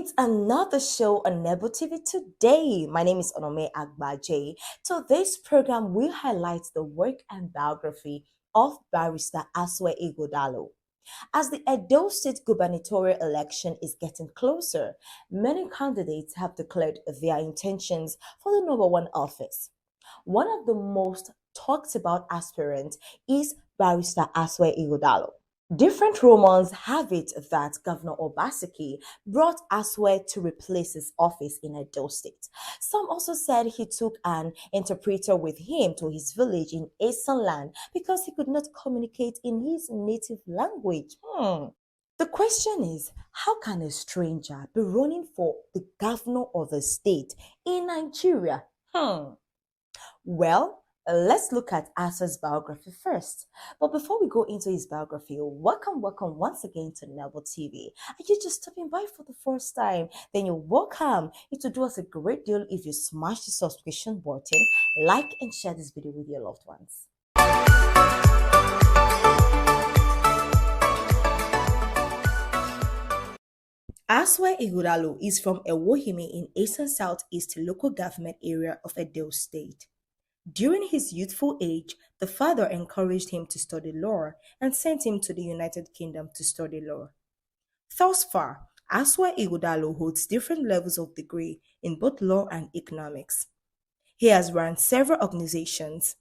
It's another show on Nebo TV today. My name is Onome Agbaje. So this program will highlight the work and biography of barrister Asue Ighodalo. As the Edo State gubernatorial election is getting closer, many candidates have declared their intentions for the number one office. One of the most talked about aspirants is barrister Asue Ighodalo. Different rumors have it that Governor Obaseki brought Asue to replace his office in Edo State. Some also said he took an interpreter with him to his village in Eastern Land because he could not communicate in his native language. The question is, how can a stranger be running for the governor of the state in Nigeria? Well, let's look at Asue's biography first. But before we go into his biography, welcome once again to Nebo TV. Are you just stopping by for the first time? Then you're welcome. It would do us a great deal if you smash the subscription button, like and share this video with your loved ones. Asue Ighodalo is from Ewohimi in Eastern Southeast local government area of Edo State. During his youthful age, the father encouraged him to study law and sent him to the United Kingdom to study law. Thus far, Asue Ighodalo holds different levels of degree in both law and economics. He has run several organizations.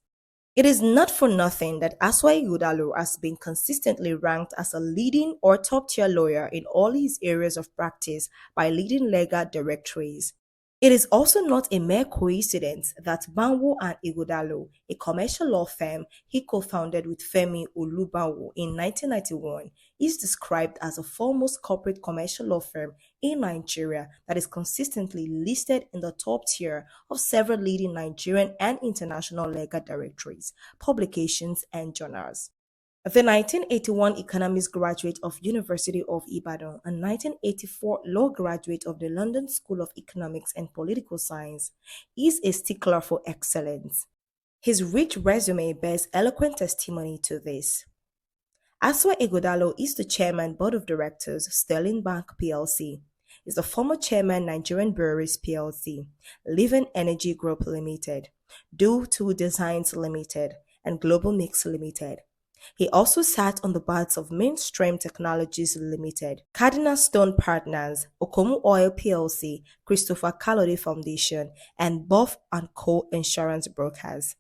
It is not for nothing that Asue Ighodalo has been consistently ranked as a leading or top-tier lawyer in all his areas of practice by leading legal directories. It is also not a mere coincidence that Banwo and Ighodalo, a commercial law firm he co-founded with Femi Olubanwo in 1991, is described as a foremost corporate commercial law firm in Nigeria that is consistently listed in the top tier of several leading Nigerian and international legal directories, publications, and journals. The 1981 economics graduate of University of Ibadan and 1984 law graduate of the London School of Economics and Political Science, is a stickler for excellence. His rich resume bears eloquent testimony to this. Asue Ighodalo is the chairman board of directors Sterling Bank plc, is the former chairman Nigerian Breweries plc, Living Energy Group Limited, Do 2 Designs Limited, and Global Mix Limited. He also sat on the boards of Mainstream Technologies Limited, Cardinal Stone Partners, Okomu Oil plc, Christopher Kalode Foundation, and Buff & Co. Insurance Brokers.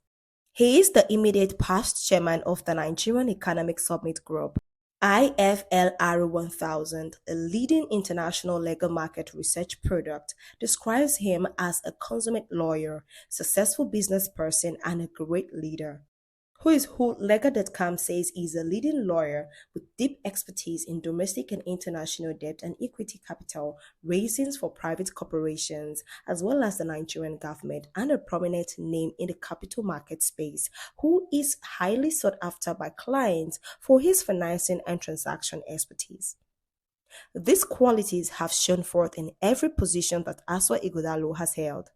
He is the immediate past chairman of the Nigerian Economic Summit Group, IFLR 1000, a leading international legal market research product, describes him as a consummate lawyer, successful business person, and a great leader. Who Legal.com says is a leading lawyer with deep expertise in domestic and international debt and equity capital raisings for private corporations, as well as the Nigerian government, and a prominent name in the capital market space, who is highly sought after by clients for his financing and transaction expertise. These qualities have shown forth in every position that Asue Ighodalo has held.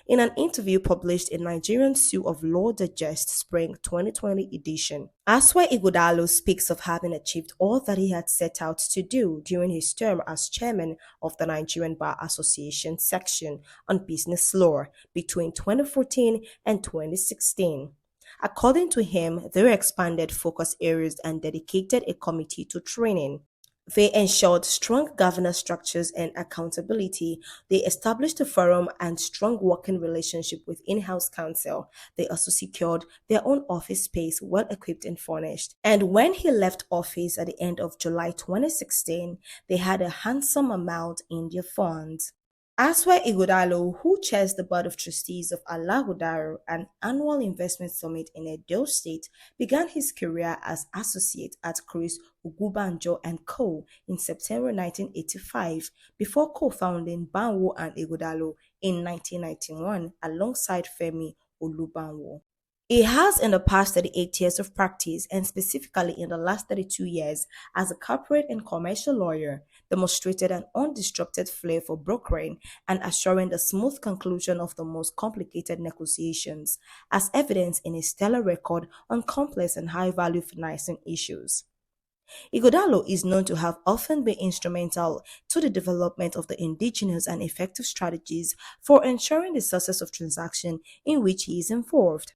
In an interview published in Nigerian Zoo of Law Digest Spring 2020 edition, Asue Ighodalo speaks of having achieved all that he had set out to do during his term as chairman of the Nigerian Bar Association section on business law between 2014 and 2016. According to him, they expanded focus areas and dedicated a committee to training. They ensured strong governance structures and accountability. They established a forum and strong working relationship with in-house counsel. They also secured their own office space, well equipped and furnished. And when he left office at the end of July 2016, they had a handsome amount in their funds. Asue Ighodalo, who chairs the Board of Trustees of Alagodaro, an annual investment summit in Edo State, began his career as associate at Chris Ugubanjo & Co. in September 1985 before co-founding Banwo and Ighodalo in 1991 alongside Femi Olubanwo. He has in the past 38 years of practice, and specifically in the last 32 years as a corporate and commercial lawyer, demonstrated an undisrupted flair for brokering and assuring the smooth conclusion of the most complicated negotiations, as evidenced in his stellar record on complex and high-value financing issues. Ighodalo is known to have often been instrumental to the development of the indigenous and effective strategies for ensuring the success of transactions in which he is involved.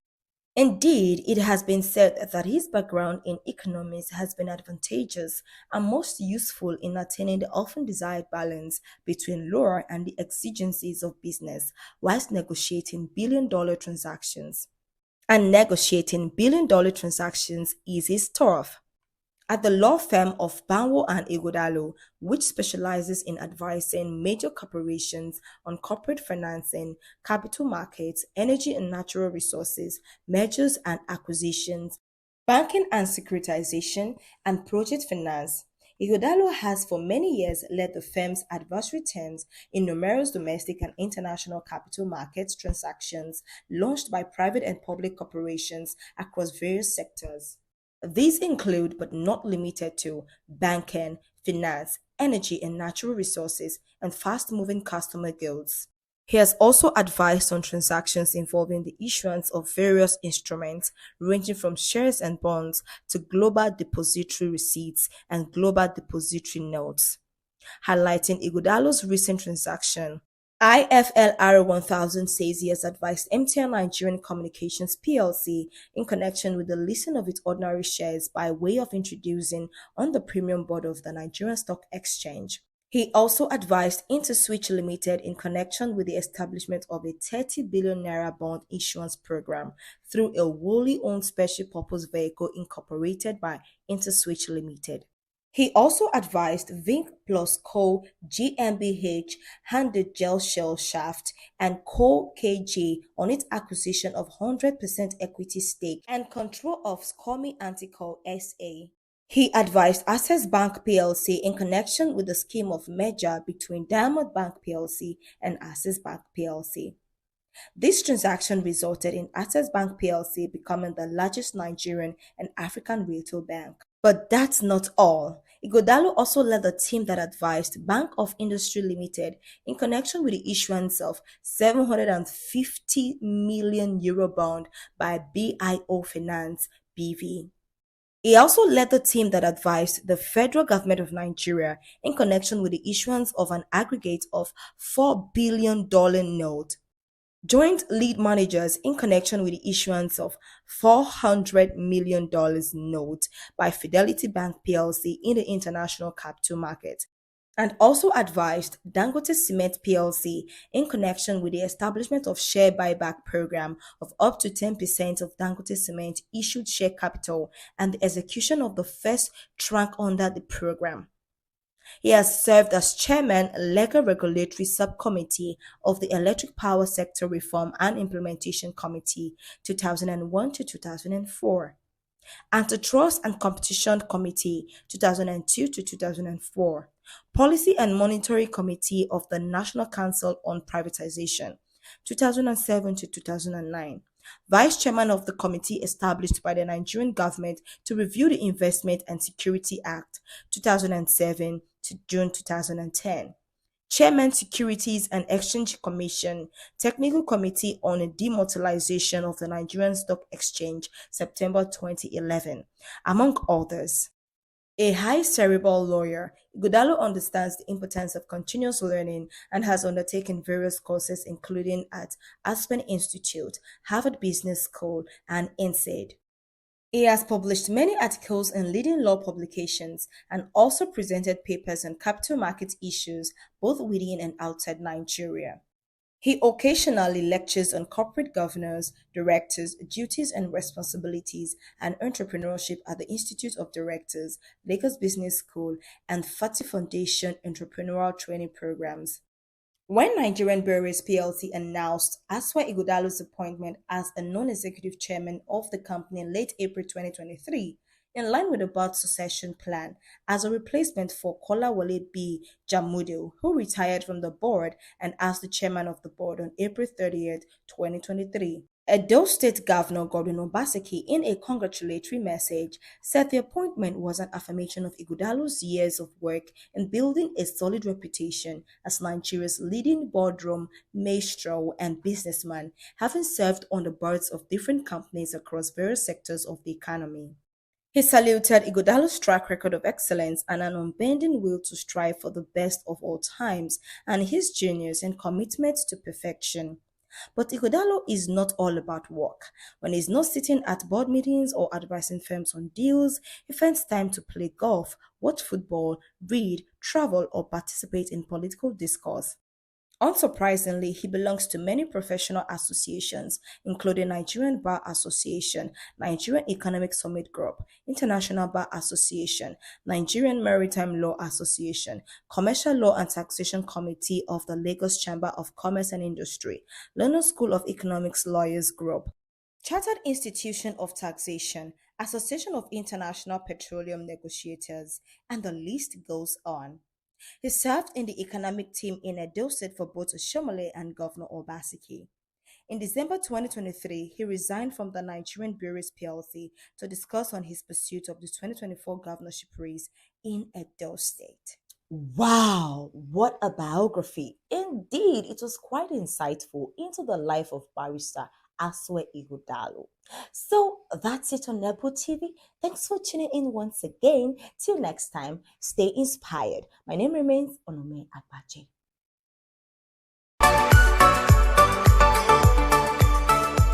Indeed, it has been said that his background in economics has been advantageous and most useful in attaining the often desired balance between law and the exigencies of business whilst negotiating billion-dollar transactions. And negotiating billion-dollar transactions is his turf. At the law firm of Banwo and Ighodalo, which specializes in advising major corporations on corporate financing, capital markets, energy and natural resources, mergers and acquisitions, banking and securitization, and project finance. Ighodalo has for many years led the firm's advisory teams in numerous domestic and international capital markets transactions launched by private and public corporations across various sectors. These include, but not limited to, banking, finance, energy and natural resources, and fast moving customer goods. He has also advised on transactions involving the issuance of various instruments, ranging from shares and bonds to global depository receipts and global depository notes. Highlighting Ighodalo's recent transaction, IFLR 1000 says he has advised MTN Nigerian Communications PLC in connection with the listing of its ordinary shares by way of introducing on the premium board of the Nigerian Stock Exchange. He also advised InterSwitch Limited in connection with the establishment of a 30 billion naira bond issuance program through a wholly owned special purpose vehicle incorporated by InterSwitch Limited. He also advised Vink plus Co. GmbH handed Gel Shell Shaft and Co. KG on its acquisition of 100% equity stake and control of Scomi Antico SA. He advised Access Bank plc in connection with the scheme of merger between Diamond Bank plc and Access Bank plc. This transaction resulted in Access Bank plc becoming the largest Nigerian and African retail bank. But that's not all. Ighodalo also led the team that advised Bank of Industry Limited in connection with the issuance of 750 million euro bond by BIO Finance BV. He also led the team that advised the federal government of Nigeria in connection with the issuance of an aggregate of $4 billion note. Joint lead managers in connection with the issuance of $400 million note by Fidelity Bank plc in the international capital market, and also advised Dangote Cement plc in connection with the establishment of share buyback program of up to 10% of Dangote Cement issued share capital and the execution of the first tranche under the program. He has served as chairman Legal Regulatory Subcommittee of the Electric Power Sector Reform and Implementation Committee 2001 to 2004. Antitrust and Competition Committee 2002 to 2004, Policy and Monitoring Committee of the National Council on Privatization 2007 to 2009, Vice Chairman of the committee established by the Nigerian government to review the Investment and Security Act 2007 to June 2010. Chairman Securities and Exchange Commission, Technical Committee on Demutualization of the Nigerian Stock Exchange, September 2011, among others. A high cerebral lawyer, Ighodalo understands the importance of continuous learning and has undertaken various courses including at Aspen Institute, Harvard Business School, and INSEAD. He has published many articles in leading law publications and also presented papers on capital market issues both within and outside Nigeria. He occasionally lectures on corporate governance, directors, duties and responsibilities, and entrepreneurship at the Institute of Directors, Lagos Business School, and Fati Foundation entrepreneurial training programs. When Nigerian Breweries plc announced Asue Ighodalo's appointment as a non-executive chairman of the company in late April 2023, in line with the board's succession plan, as a replacement for Kolawole B. Jamudu, who retired from the board and as the chairman of the board on April 30th, 2023. Edo State Governor Godwin Obaseki, in a congratulatory message, said the appointment was an affirmation of Ighodalo's years of work in building a solid reputation as Nigeria's leading boardroom maestro and businessman, having served on the boards of different companies across various sectors of the economy. He saluted Ighodalo's track record of excellence and an unbending will to strive for the best of all times and his genius and commitment to perfection. But Ighodalo is not all about work. When he's not sitting at board meetings or advising firms on deals, he finds time to play golf, watch football, read, travel, or participate in political discourse. Unsurprisingly, he belongs to many professional associations, including Nigerian Bar Association, Nigerian Economic Summit Group, International Bar Association, Nigerian Maritime Law Association, Commercial Law and Taxation Committee of the Lagos Chamber of Commerce and Industry, London School of Economics Lawyers Group, Chartered Institution of Taxation, Association of International Petroleum Negotiators, and the list goes on. He served in the economic team in Edo State for both Shomole and Governor Obaseki. In December 2023, he resigned from the Nigerian Breweries PLC to discuss on his pursuit of the 2024 governorship race in Edo State. Wow, what a biography! Indeed, it was quite insightful into the life of barrister Asue Ighodalo. So that's it on Nebo TV. Thanks for tuning in once again. Till next time, stay inspired. My name remains Onome Abache.